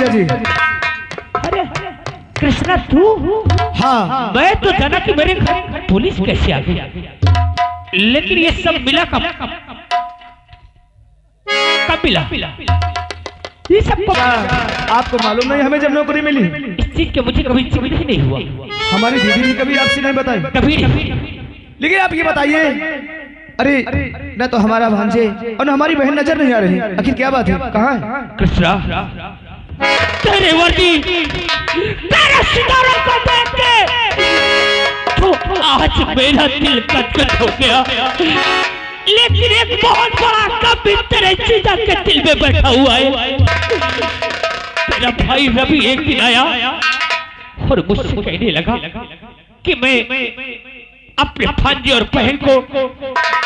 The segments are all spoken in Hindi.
जी। अरे कृष्णा तू? हाँ, मैं तो जाना कि मेरे घर पुलिस कैसे आ गई, लेकिन ये सब मिला कब मिला? ये सब आपको मालूम नहीं हमें जब नौकरी मिली? इस चीज के मुझे कभी समझ ही नहीं हुआ। हमारी दीदी ने कभी आपसे नहीं बताई? कभी नहीं। लेकिन आप ये बताइए, अरे न तो हमारा भांजे और न हमारी बहन नजर नहीं आ रही, आखिर क्या बात है, कहाँ है? कृष्णा तेरे वर्दी तेरे सितारों को देख के तो आज मेरा दिल कचकच हो गया, लेकिन एक बहुत बड़ा कवि तेरे जीजा के दिल में बैठा हुआ है। तेरा भाई रवि एक दिन आया और मुझसे कहने लगा कि मैं अपने भांजे और बहन को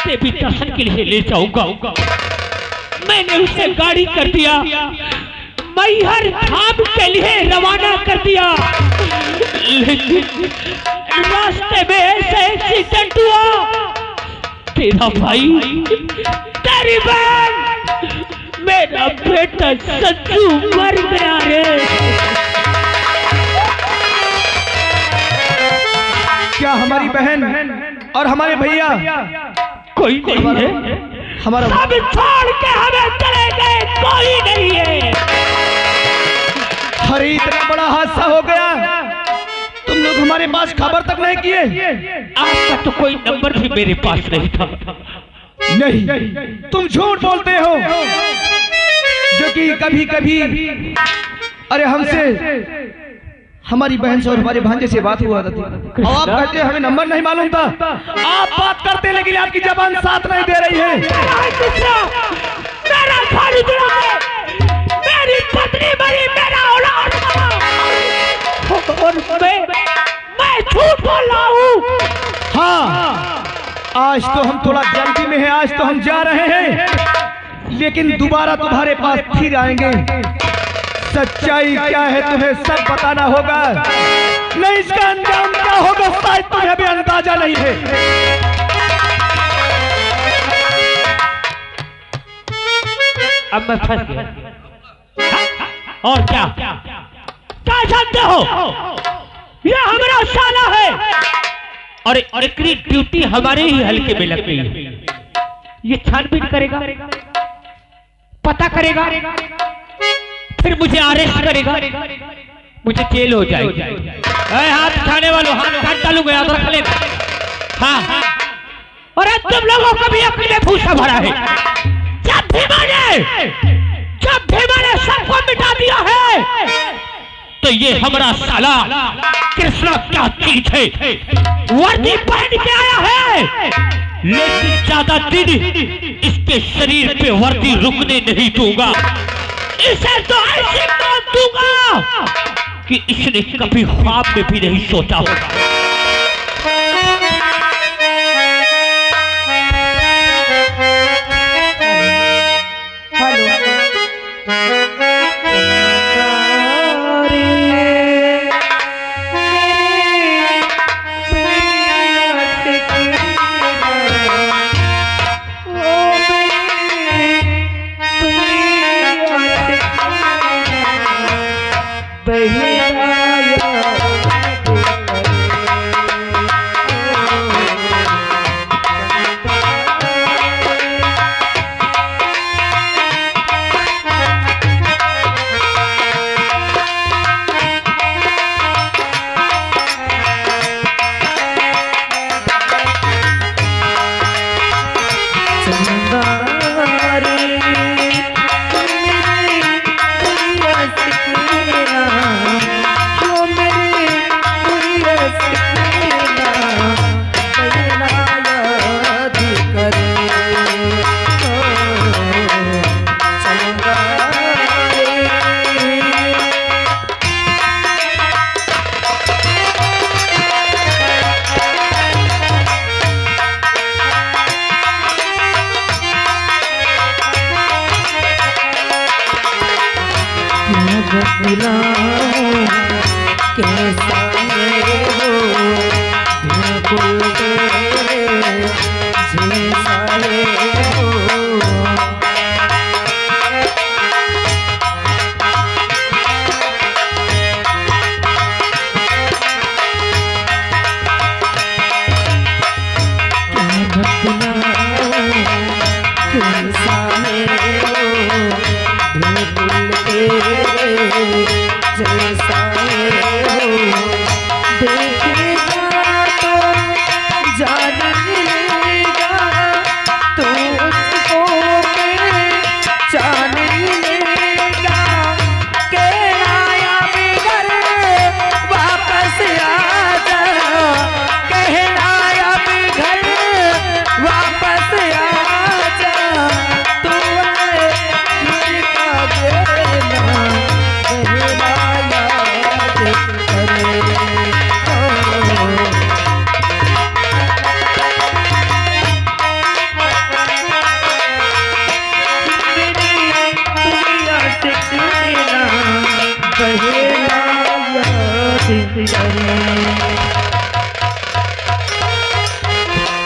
देवी दर्शन के लिए ले जाऊंगा। मैंने उसे गाड़ी कर दिया, मैहर धाम के लिए रवाना कर दिया, लेकिन रास्ते में ऐसे एक्सीडेंट हुआ, तेरा भाई, तेरी बहन, मेरा बेटा सच्चू मर गया रे। क्या हमारी बहन और हमारे भैया कोई नहीं है? हमारा सब छोड़ के हमें चले गए, कोई नहीं है। अरे इतना बड़ा हादसा हो गया, तुम लोग हमारे पास खबर तक नहीं किए? आपका तो कोई नंबर भी मेरे पास नहीं था। नहीं, तुम झूठ बोलते हो, जो कि कभी कभी अरे हमसे हमारी बहन से और हमारे भांजे से बात हुआ था, और आप कहते हमें नंबर नहीं मालूम था। आप बात करते लेकिन आपकी जबान साथ नहीं दे रही है। मेरा घर उजड़ा है, मेरी पत्नी मरी, मेरा औलाद मरा, और मैं झूठ बोल रहा हूँ। हाँ, आज तो हम थोड़ा जल्दी में हैं, आज तो हम जा रहे हैं, लेकिन दोबारा तुम्हारे पास फिर आएंगे। सच्चाई क्या है तुम्हें सब बताना होगा, नहीं इसका अंजाम क्या होगा शायद तुम्हें भी अंदाजा नहीं है। अब मैं फंस गया। और क्या क्या जानते हो, ये हमारा साला है, और एकरी ड्यूटी हमारे ही हल्के में लग गई है। ये छानबीन करेगा, पता करेगा, फिर मुझे अरेस्ट करेगा, मुझे जेल हो जाएगी। हाथ उठाने वालों हाथ काट डालूंगा, याद रख लेना। हाँ, और तुम लोगों को भी अक्ल में भूसा भरा है। जब भीमा ने सबको मिटा दिया है, तो ये हमारा साला कृष्णा क्या चीज है, वर्दी पहन के आया है, लेकिन ज्यादा दिन इसके शरीर पे वर्दी रुकने नहीं दूंगा। इसे तो ऐसे मौत दूंगा कि इसने कभी ख्वाब में भी नहीं सोचा होगा।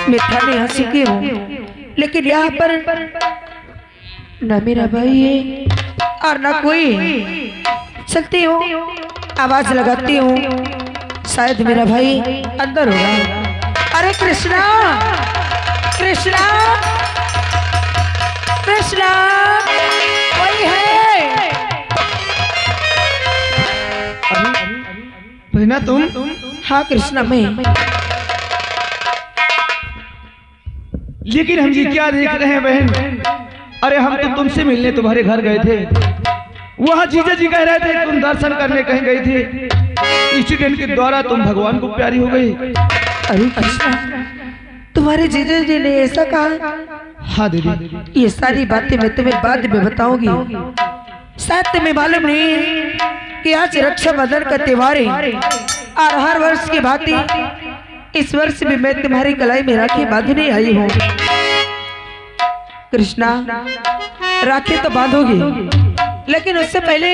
मैं थाने आ चुकी हूँ, लेकिन यहाँ पर न मेरा भाई है और न कोई। चलती हूँ, आवाज लगाती हूँ, शायद मेरा भाई अंदर होगा। अरे कृष्णा, कृष्णा, कृष्णा, कोई है? बहना तुम? हाँ कृष्णा मैं। लेकिन हम ये क्या देख रहे हैं बहन? अरे हम तो तुमसे मिलने तुम्हारे घर गए थे, वहाँ जीजा जी कह रहे थे तुम दर्शन करने कहीं गई थी, इंसिडेंट के द्वारा तुम भगवान को प्यारी हो गई। अरे कृष्णा, तुम्हारे जीजा जी ने ऐसा कहा? हाँ दीदी। ये सारी बातें मैं तुम्हें बाद में बताऊंगी। शायद तुम्हें मालूम नहीं है कि आज रक्षाबंधन का त्योहार है और हर वर्ष की भांति इस वर्ष भी मैं तुम्हारी कलाई में राखी बांधने आई हूँ। कृष्णा, राखी तो बांधोगी, लेकिन उससे पहले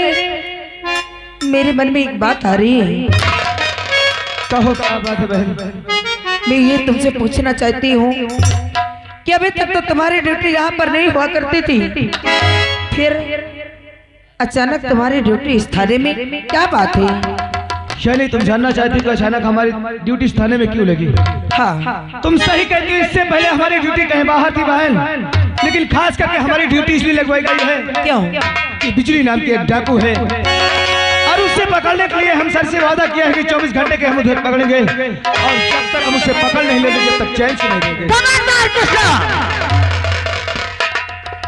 मेरे मन में एक बात आ रही है। कहो क्या बात है बहन? मैं ये तुमसे पूछना चाहती हूँ कि अभी तक तो तुम्हारी ड्यूटी यहाँ पर नहीं हुआ करती थी, फिर अचानक तुम्हारी ड्यूटी इस थाने में, क्या बात है? शैली, तुम जानना चाहती हो कि अचानक हमारी ड्यूटी इस थाने में क्यों लगी? हाँ, तुम सही कहती हो, इससे पहले हमारी ड्यूटी कहीं बाहर थी बहन, लेकिन खास करके हमारी ड्यूटी इसलिए लगवाई गई है। क्यों? कि बिजली नाम की एक डाकू है और उससे पकड़ने के लिए हम सर से वादा किया है कि 24 घंटे के हम उधर पकड़ेंगे और जब तक हम उसे पकड़ नहीं लेंगे जब तक चैन से नहीं देंगे। खबरदार कृष्णा,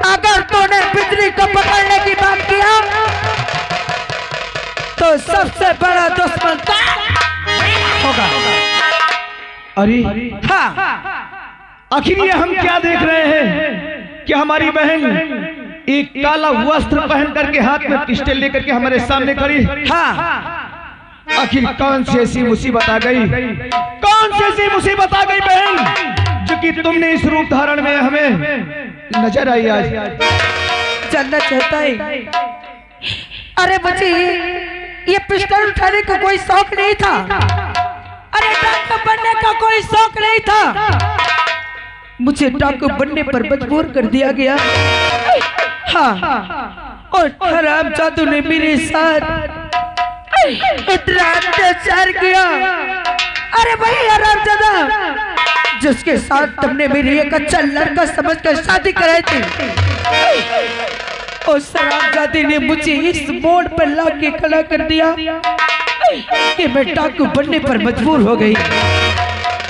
अगर तूने बिजली को पकड़ने की बात किया तो सबसे बड़ा दुश्मन होगा। अरे हाँ, आखिर ये हम क्या देख रहे हैं कि हमारी बहन एक काला वस्त्र पहन करके हाथ में पिस्टल लेकर के हमारे सामने खड़ी। हाँ, आखिर कौन सी ऐसी मुसीबत आ गई, कौन सी ऐसी मुसीबत आ गई बहन जो कि तुमने इस रूप धारण में हमें नजर आई आज? जानना चाहता है? अरे मुझे ये पिस्टल उठाने का कोई शौक नहीं था, अरे डाकू बनने का कोई शौक नहीं था, मुझे डाकू बनने पर मजबूर कर दिया गया। हाँ, और हराम जादू ने मेरे साथ इतना अत्याचार किया। अरे भाई हराम जादा जिसके साथ तुमने मेरी एक अच्छा लड़का समझकर शादी कराई थी, उस हरामजादी ने मुझे इस मोड़ पर ला के खड़ा कर दिया कि मैं डाकू बनने पर मजबूर हो गई।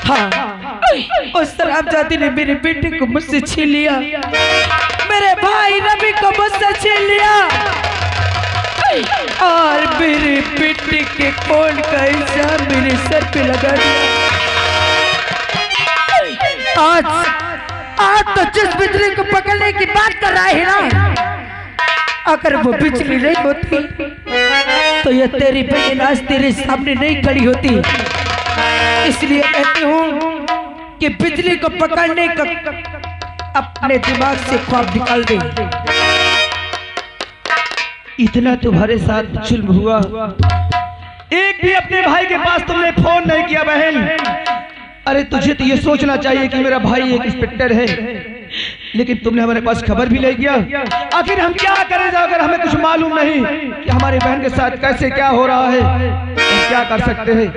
हाँ, उस हरामजादी ने मेरे बेटे को मुझसे छीन लिया, मेरे भाई रवि को मुझसे छीन लिया और मेरे बेटे के खून का हिस्सा मेरे सर पे लगा दिया। आज तो जिस बिजली को पकड़ने की बात कर रहा है ना, अगर वो बिजली नहीं होती तो ये तेरी बहन आज तेरे सामने नहीं खड़ी होती। इसलिए कहती हूँ कि बिजली को पकड़ने का अपने दिमाग से ख्वाब निकाल दे। इतना तुम्हारे साथ जुल्म हुआ, एक भी अपने भाई के पास तुमने फोन नहीं किया बहन। अरे तुझे तो ये सोचना चाहिए कि मेरा भाई एक इंस्पेक्टर है, लेकिन तुमने हमारे पास खबर भी नहीं किया। आखिर हम क्या करें अगर हमें कुछ मालूम नहीं कि हमारी बहन के साथ कैसे क्या हो रहा है, हम क्या कर सकते हैं?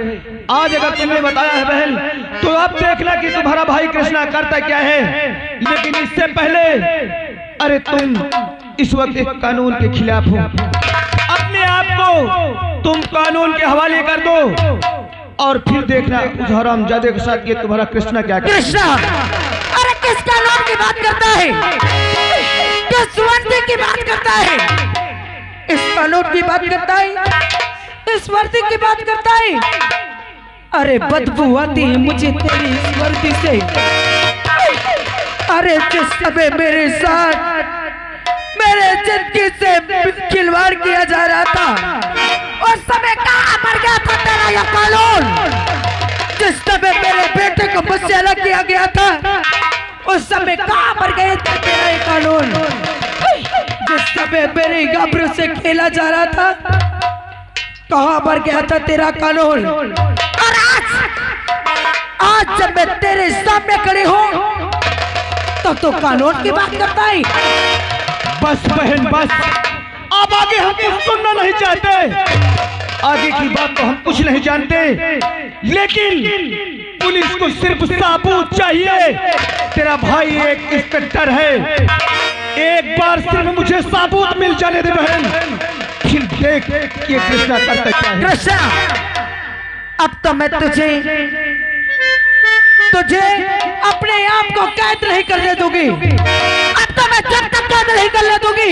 आज अगर तुमने बताया है बहन तो अब देखना कि तुम्हारा भाई कृष्णा करता क्या है, लेकिन इससे पहले अरे तुम इस वक्त एक कानून के खिलाफ हो। अपने आप को तुम कानून के हवाले कर दो और फिर देखना उस हरामजादे के साथ ये तुम्हारा कृष्णा क्या करता है। कृष्णा, अरे किस कानून की बात करता है? किस वर्दी की बात करता है? इस कानून की बात करता है? इस वर्दी की बात करता है? अरे बदबू आती है मुझे तेरी इस वर्दी से। अरे जिस समय मेरे साथ मेरे जिंदगी से खिलवाड़ किया जा रहा था, उस समय कहाँ मर गया था तेरा यह कानून? जिस समय मेरे बेटे को मुझसे अलग किया गया था, उस समय कहाँ मर गए थे तेरा ये कानून? जिस समय मेरे गाभरू से खेला जा रहा था, कहाँ मर गया था तेरा कानून? और आज जब मैं तेरे सामने खड़ी हूँ तो तू कानून की बात करता है। बस बहन बस, अब आगे हम कुछ सुनना नहीं चाहते। आगे की बात तो हम कुछ नहीं जानते, लेकिन पुलिस को सिर्फ सबूत चाहिए। तेरा भाई एक इंस्पेक्टर है, एक बार सिर्फ मुझे सबूत मिल जाने दे बहन, फिर देख कि कृष्णा करता क्या है। कृष्णा, अब तो मैं तुझे अपने आप को कैद नहीं करने दूंगी। अब तो मैं जब तक कैद नहीं करने दूंगी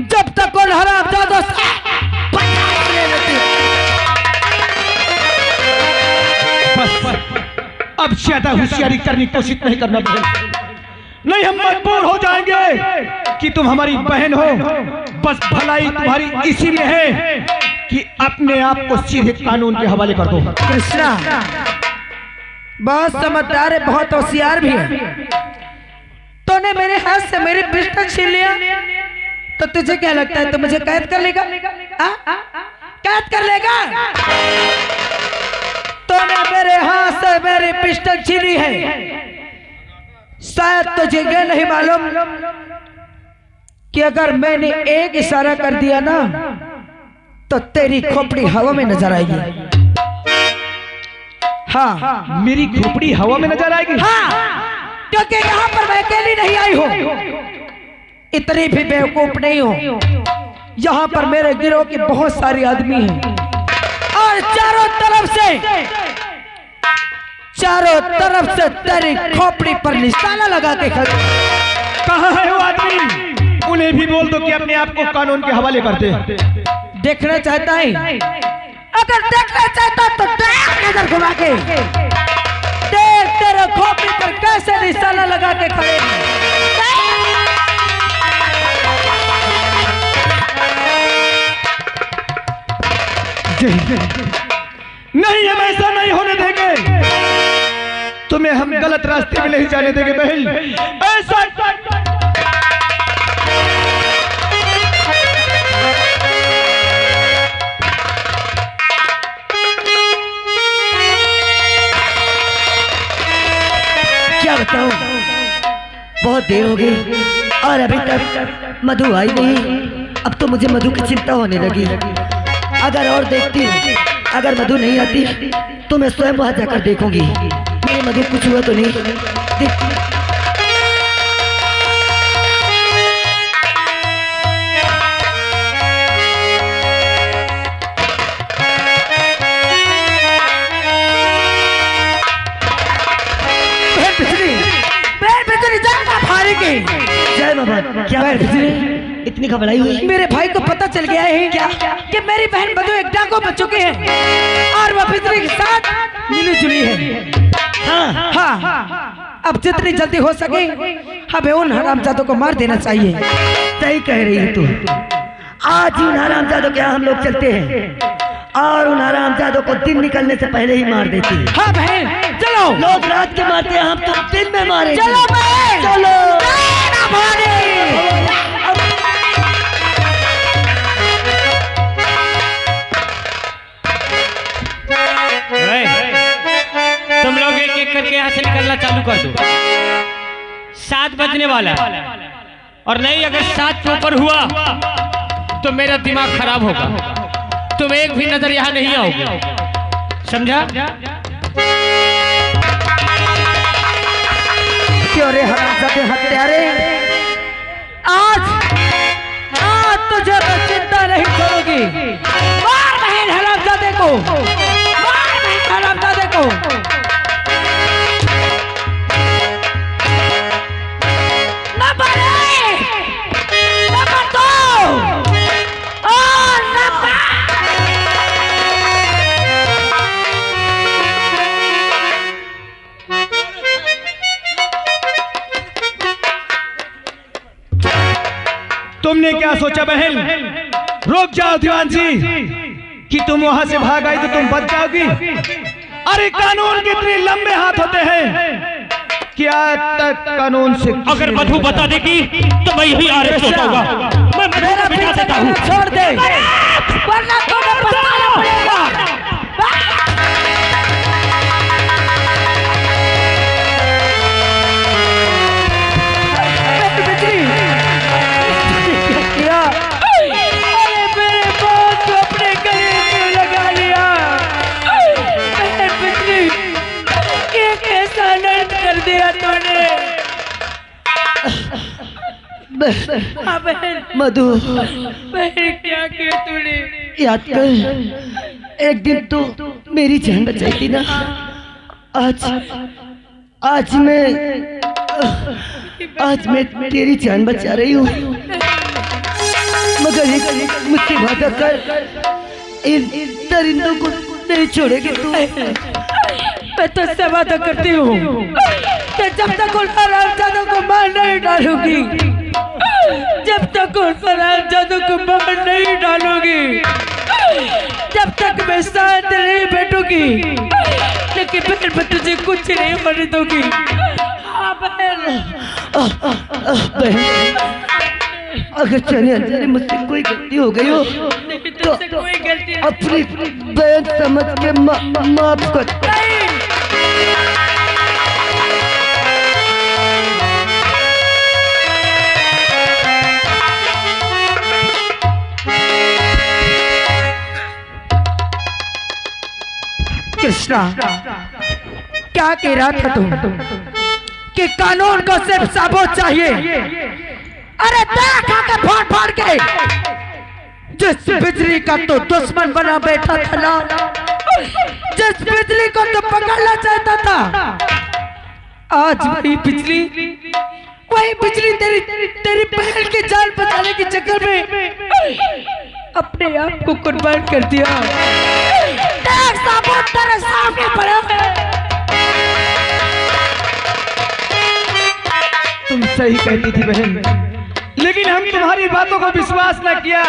जब तक उन हरामजादों से बस अब ज्यादा होशियारी करने की कोशिश नहीं करना बहन, नहीं हम मजबूर हो जाएंगे कि तुम हमारी बहन हो। बस भलाई तुम्हारी इसी में है कि अपने आप को सीधे कानून के हवाले कर दो। कृष्णा बहुत समझदार है, बहुत होशियार भी है। तूने मेरे हाथ से मेरी पिस्टल छीन लिया तो तुझे क्या लगता है तू मुझे कैद कर लेगा? कैद कर लेगा? तूने मेरे हाथ से मेरी पिस्टल छीनी है, शायद तुझे ये नहीं मालूम कि अगर मैंने एक इशारा कर दिया ना तो तेरी खोपड़ी हवा में नजर आएगी। हाँ, मेरी खोपड़ी हवा में नजर आएगी? हाँ, क्योंकि यहाँ पर मैं अकेली नहीं आई हूँ, इतनी भी बेवकूफ नहीं हूँ। यहाँ पर मेरे गिरोह के बहुत सारे आदमी हैं और चारों तरफ से तेरी खोपड़ी पर निशाना लगा के खड़े। कहाँ है वो आदमी? उन्हें भी बोल दो कि अपने आप को कानून के हवाले करते हैं। देखना चाहता है? अगर देखना चाहता तो देख नजर घुमा के, देख तेरे खोपड़ी पर कैसे निशाना लगा के खड़े। नहीं, हम ऐसा नहीं होने देंगे। तुम्हें हम गलत रास्ते में नहीं जाने देंगे बहन। ऐसा क्या बताऊं, बहुत देर हो गई और अभी तक मधु आई नहीं। अब तो मुझे मधु की चिंता होने लगी। अगर और देखती हूँ, अगर मधु नहीं आती तो मैं स्वयं वहां जाकर देखूंगी मेरी मधु कुछ हुआ तो नहीं। देख जय बाबा, क्या इतनी घबराई हुई? मेरे भाई को पता चल गया है क्या कि मेरी बहन मधु एक डाकू बन चुकी है और वह फितरी के साथ मिली जुली है। हाँ, हाँ, अब जितनी जल्दी हो सके हमें उन हरामजादों को मार देना चाहिए। सही कह रही है तू। आज ही उन हरामजादों के यहाँ हम लोग चलते हैं और उन हरामजादों को दिन निकलने से पहले ही मार देते हैं। हाँ बहन, चलो। लोग रात के मारते हैं, हम तो दिन में मारे। चलो बहन, चलो। तुम लोग एक एक करके यहाँ से निकलना चालू कर दो। 7 बजने वाला है और नहीं, अगर 7 के ऊपर हुआ तो मेरा दिमाग खराब होगा। तुम एक भी नजर यहाँ नहीं आओगे, समझा? क्यों रे हरामजादे हत्यारे, आज तुझे मैं चिंता नहीं छोड़ूंगी। मार बहन हरामजादे को, मार बहन हरामजादे को। नंबर 2 और नंबर तुमने क्या सोचा बहन? रुक जाओ दीवान जी, कि तुम वहां से भाग आई तो तुम बच जाओगी। अरे कानून के इतने लंबे हाथ होते हैं कि आज तक कानून से अगर मधु बता देगी तो मैं यही आरे सोचूंगा। मैं मधु को बिठा देता हूँ। छोड़ दे, वरना तुम्हें पछताना पड़ेगा। दिया तूने। हाँ बहन, मधु बहन क्या किया तूने? याद कर, एक दिन तो मेरी जान बचाई थी ना। आज मैं तेरी जान बचा रही हूँ, मगर एक मुझसे वादा कर, इन दरिंदों को नहीं छोड़ेगी तू। मैं तुझसे वादा करती हूँ कि जब तक उन हरामजादों को मार नहीं डालूंगी, जब तक उन हरामजादों को मार नहीं डालूंगी, जब तक मैं साथ नहीं बैठूंगी, लेकिन बहन मैं तुझे कुछ नहीं होने दूंगी। हाँ बहन। बहन, अगर जाने अनजाने मुझसे कोई गलती हो गई हो तो कोई गलती अपनी बहन समझ के माफ कर। कृष्णा, क्या कह रहा था तुम कि कानून को सिर्फ सबूत चाहिए? अरे देख आके फाड़ फाड़ के, जिस बिजली का तो दुश्मन बना बैठा था ना, जिस बिजली को तो पकड़ना चाहता था, आज वही बिजली तेरी बहन की जान बचाने के चक्कर में अपने आप को कुर्बान कर दिया। देख सबूत तेरे सामने पड़ा है। तुम सही कहती थी बहन, लेकिन हम तुम्हारी बातों को विश्वास न किया।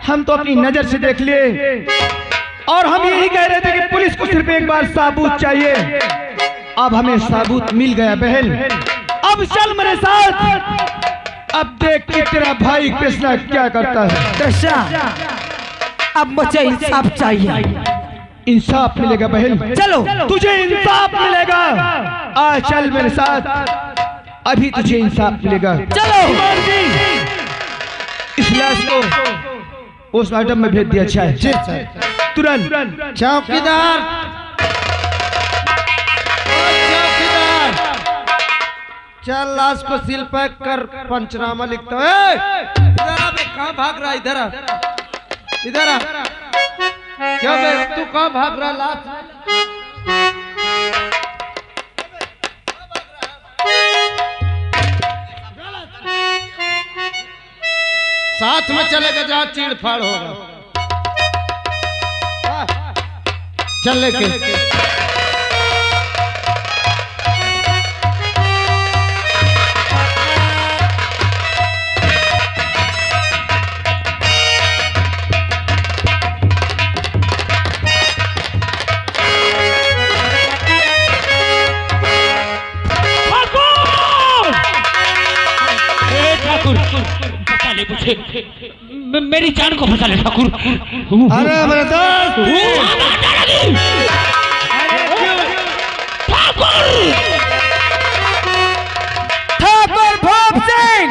हम तो अपनी नजर से देख लिए और हम यही कह रहे थे कि पुलिस को सिर्फ एक बार सबूत चाहिए। अब हमें सबूत मिल गया बहन, अब चल मेरे साथ। अब देख कि तेरा भाई कृष्णा क्या करता है। कृष्णा, अब मुझे इंसाफ चाहिए। इंसाफ मिलेगा बहन, चलो तुझे इंसाफ मिलेगा। आ चल मेरे साथ, अभी तुझे इंसाफ मिलेगा। चलो। इस लाश को पोस्टमार्टम में भेज दिया। अच्छा है, तुरंत। चौकीदार, चल लाश को सील पैक कर, पंचनामा लिखता है। इधर आ बे, कहाँ भाग रहा? इधर आ, इधर आ। क्या बे, तू कहाँ भाग रहा? लाश साथ में चलेगा जहाँ चीड़ फाड़ होगा। चल लेके। मेरी जान को फंसा ले ठाकुर। अरे मेरे दोस्त, ठाकुर भूप सिंह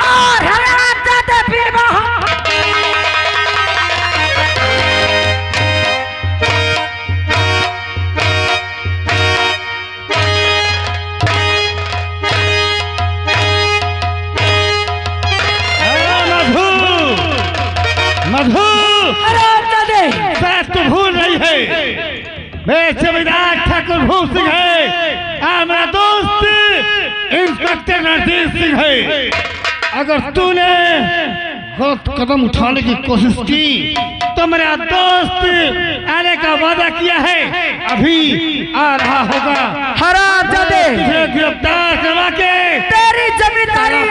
और हरामजादा बीरबल। मधु, तो भूल रही है, मैं जमींदार ठाकुर भूप सिंह है, मेरा दोस्त इंस्पेक्टर नरसिंह सिंह है। अगर तूने गलत कदम उठाने की कोशिश की तो मेरा दोस्त आने का वादा किया है, अभी आ रहा होगा। हरामजादे, तुझे गिरफ्तार करवा के तेरी जमींदारी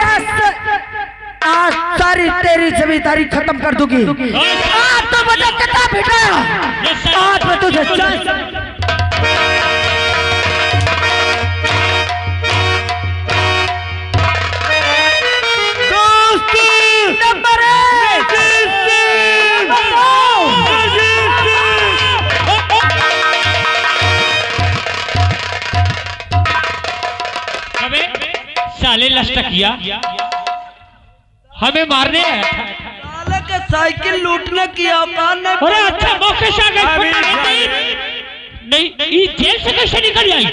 आज सारी तेरी जमींदारी खत्म कर दूंगी। आज तो मुझे कितना बिठाया, आज मैं तुझे दोस्त नंबर साले लश्टकिया हमें मारने आया था। साले के साइकिल लूटने की औकात ने। अरे अच्छा मौके से आ गई। नहीं, ये जेल से कैसे निकल आई?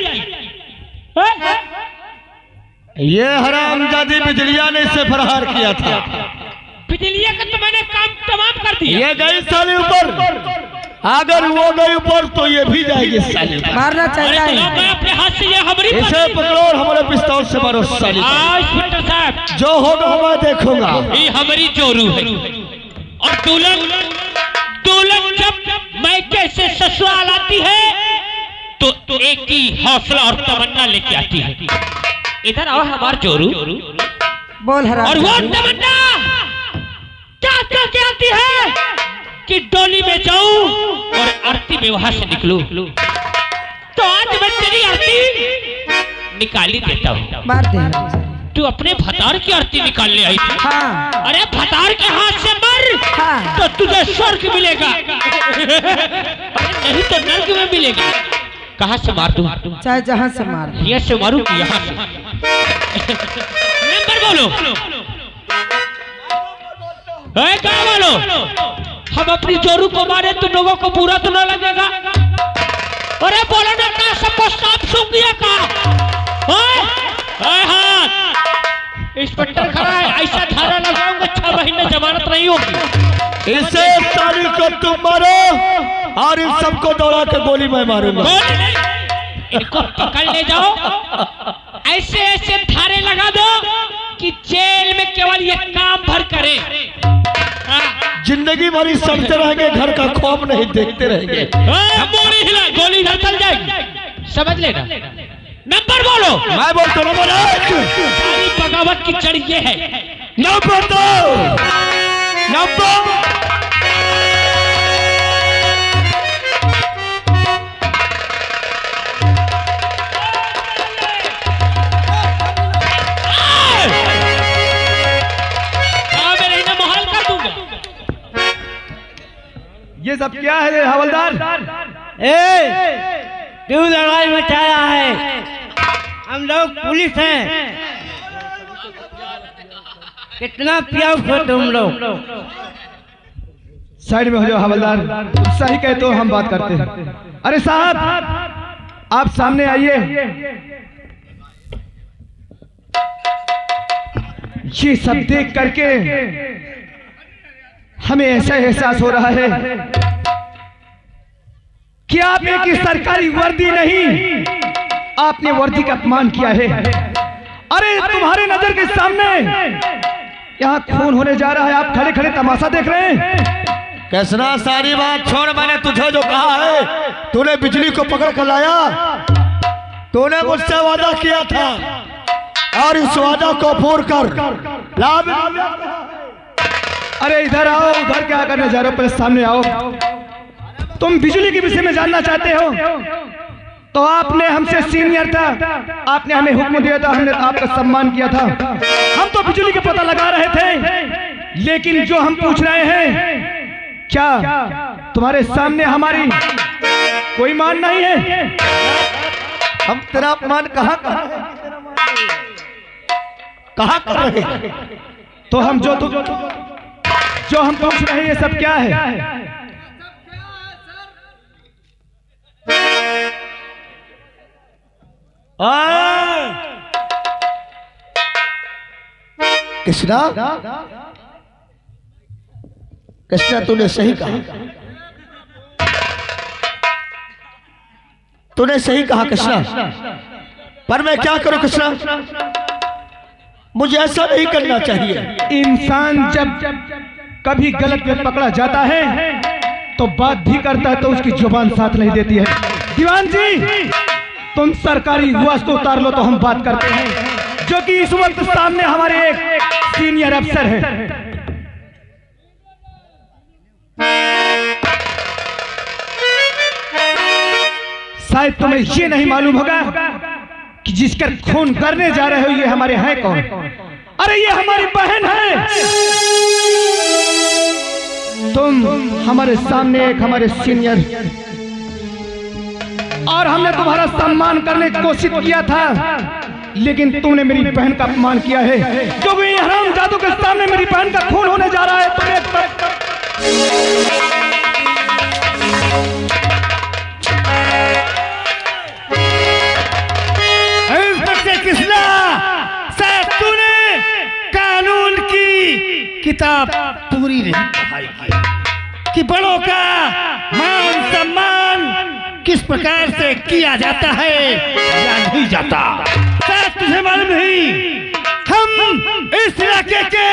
ये हरामजादी बिजलिया ने इससे फरार किया था। बिजलिया का तो मैंने काम तमाम कर दिया। ये गई साले ऊपर, अगर वो गई ऊपर तो ये भी जाएगी साले ऊपर। मारना अरे चाहिए। तो मैं अपने हाथ से ये हमारी इसे पकड़ो और हमारे पिस्तौल से मारो साले। आज इंस्पेक्टर साहब, जो होगा मैं देखूंगा। ये हमारी जोरू है और दुल्हन जब मायके से ससुराल आती है तो एक ही हौसला और तमन्ना लेके आती है। इधर आओ हमार जोरू। बोल हराम। और वो तमन्ना क्या क्या आती है कि डोली में जाऊं और आरती में वहां से निकलूं। तो आज मैं तेरी आरती निकाली देता हूं। मार दे। तू अपने भतार की आरती निकालने आई थी। हाँ अरे भतार के हाथ से मर हाँ। तो तुझे स्वर्ग मिलेगा। अरे नहीं तो नर्क में मिलेगा। कहाँ से मार दूं? चाहे जहाँ से मार। यहाँ से मारूं कि यहाँ से? नंबर बोलो। क्या बोलो? हम अपनी जोरू को मारे, तुम लोगों को बुरा तो ना लगेगा? अरे बोलो ना, क्या सबको सांप सूंघ दिया का? इंस्पेक्टर खड़ा है, ऐसा धारा लगाऊंगा 6 महीने जमानत नहीं होगी। इसे साली को तुम मारो और इन सबको दौड़ा के गोली मैं मारूंगा। गोली नहीं, इनको पकड़ ले जाओ, ऐसे ऐसे धारे लगा दो कि जेल में केवल ये काम भर करे। जिंदगी भरी सड़ते रहेंगे, घर का खौफ नहीं देखते रहेंगे। मोड़ी हिला, गोली इधर चल जाएगी, समझ लेना। नंबर बोलो। मैं बोलता नंबर 1। सारी बगावत की जड़ ये है। नंबर 2। नंबर महाल कर दूंगा। ये सब क्या है हवलदार? क्यों लड़ाई मचाया है? हम लोग पुलिस हैं। कितना प्यार हो तुम लोग? साइड में हो जाओ हवलदार, सही कहते हो, हम बात करते हैं। अरे साहब, आप सामने आइए। ये सब देख करके हमें ऐसा एहसास हो रहा है कि आप एक सरकारी वर्दी नहीं, आपने वर्दी का अपमान किया है। अरे तुम्हारे नजर के सामने यहाँ खून होने जा रहा है, आप खड़े खड़े तमाशा देख रहे हैं। कैसना सारी बात छोड़, मैंने तुझे जो कहा है, तूने बिजली को पकड़ कर लाया, तूने मुझसे वादा किया था और इस वादा को पूर्ण कर लाभ। अरे इधर आओ, उधर क्या करने जा रहे हो? पहले सामने आओ। तुम बिजली के विषय में जानना चाहते हो तो आपने हमसे सीनियर था, आपने हमें हुक्म दिया था, हमने आपका सम्मान किया था। हम तो बिजली के पता लगा रहे थे, लेकिन जो हम पूछ रहे हैं, क्या तुम्हारे सामने हमारी कोई मान नहीं है? हम तेरा अपमान कहाँ कर रहे हैं? तो हम जो हम पूछ रहे हैं, ये सब क्या है? कृष्णा, कृष्णा तूने सही कहा, तूने सही कहा कृष्णा, पर मैं क्या करूं कृष्णा? मुझे ऐसा नहीं करना चाहिए। इंसान जब कभी गलत में पकड़ा जाता है तो बात भी करता है तो उसकी जुबान साथ नहीं देती है। दीवान जी, तुम सरकारी वस्तु उतार लो तो हम बात करते हैं, जो कि इस वक्त सामने हमारे एक सीनियर अफसर हैं। शायद तुम्हें ये नहीं मालूम होगा कि जिसका खून करने जा रहे हो ये हमारे हैं कौन? अरे ये हमारी बहन है। तुम हमारे सामने एक हमारे सीनियर, और हमने तुम्हारा सम्मान करने की कोशिश किया था, लेकिन तुमने मेरी बहन का अपमान किया है। जो भी हरामजादों के सामने मेरी बहन का खून होने जा रहा है, किताब पूरी नहीं पढ़ाई की कि बड़ों का मान सम्मान किस प्रकार से किया जाता है या नहीं जाता। शायद तुझे मालूम नहीं, हम इस इलाके के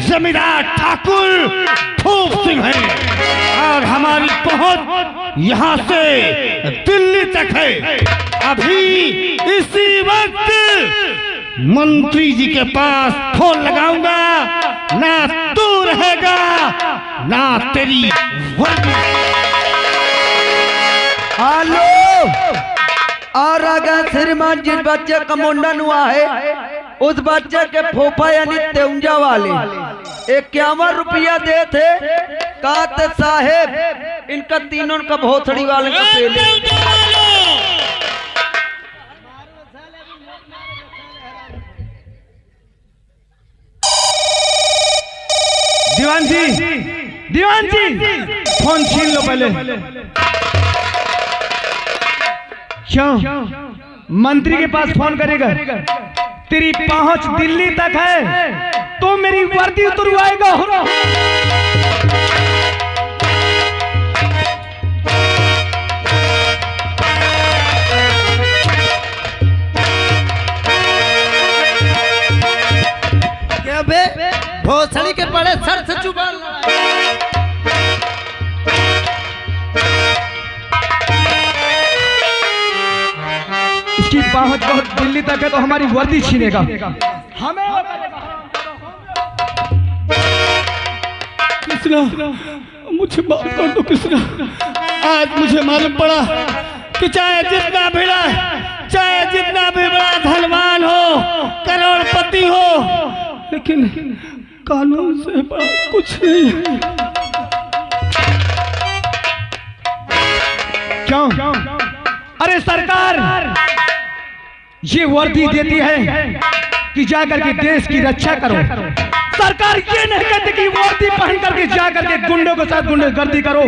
जमींदार ठाकुर फूक सिंह हैं और हमारी पहुंच यहाँ से दिल्ली तक है। अभी इसी वक्त मंत्री जी के पास फोन लगाऊंगा, ना तू रहेगा ना तेरी वर्दी। हेलो, और अगर श्रीमान जिस बच्चे का मुंडन हुआ है उस बच्चे के फूफा यानी तेउंजा वाले 51 रुपया दे थे। कहा थे साहेब इनका तीनों का भोसड़ी वाले का पेले। दीवान जी फोन छीन लो पहले। क्यों मंत्री के पास फोन करेगा? तेरी पहुंच दिल्ली तक है तो मेरी वर्दी उतरवाएगा। क्या बे भोसड़ी के बड़े सर से चुबा। इसकी पहुंच बहुत दिल्ली तक है तो हमारी वर्दी छीनेगा हमें। कृष्णा मुझे माफ कर दो कृष्णा। आज मुझे मालूम पड़ा कि चाहे जितना भी बड़ा धनवान हो, करोड़पति हो, लेकिन कानून से बड़ा कुछ नहीं है। क्यों? अरे सरकार ये वर्दी देती है कि जाकर के देश की रक्षा करो। सरकार ये नहीं कहती कि वर्दी पहन करके जाकर के गुंडों के साथ गुंडागर्दी करो।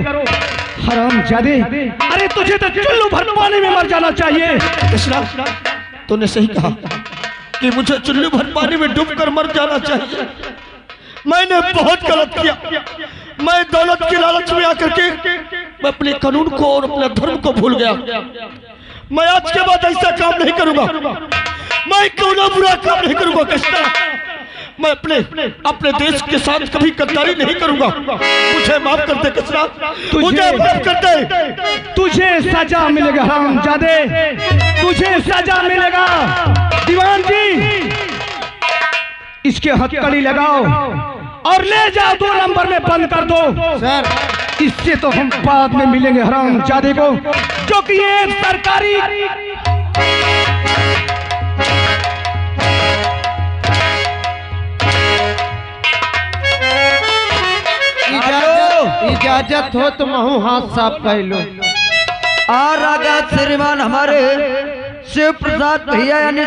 हरामजादे, अरे तुझे तो चुल्लू भर पानी में मर जाना चाहिए। कृष्णा तूने सही कहा कि मुझे चुल्लू भर पानी में डूबकर मर जाना चाहिए। मैंने बहुत गलत किया। मैं दौलत की लालच में आकर के मैं अपने कानून को और अपने धर्म को भूल गया। मैं आज के बाद ऐसा काम नहीं करूंगा। मैं कोई बुरा काम नहीं करूंगा कृष्णा। मैं अपने देश के साथ कभी गद्दारी नहीं करूंगा। मुझे माफ कर दे कृष्णा, मुझे माफ कर दे। तुझे सजा मिलेगा हरामजादे, तुझे सजा मिलेगा। दीवान जी इसके हथकड़ी लगाओ और ले जाओ 2 नंबर में बंद कर दो। सर इससे तो हम बाद में मिलेंगे हरामजादे को, जो कि ये सरकारी इजाजत हो तो महू हाथ साफ कर लो। और आगा श्रीमान हमारे शिव प्रसाद भैया यानी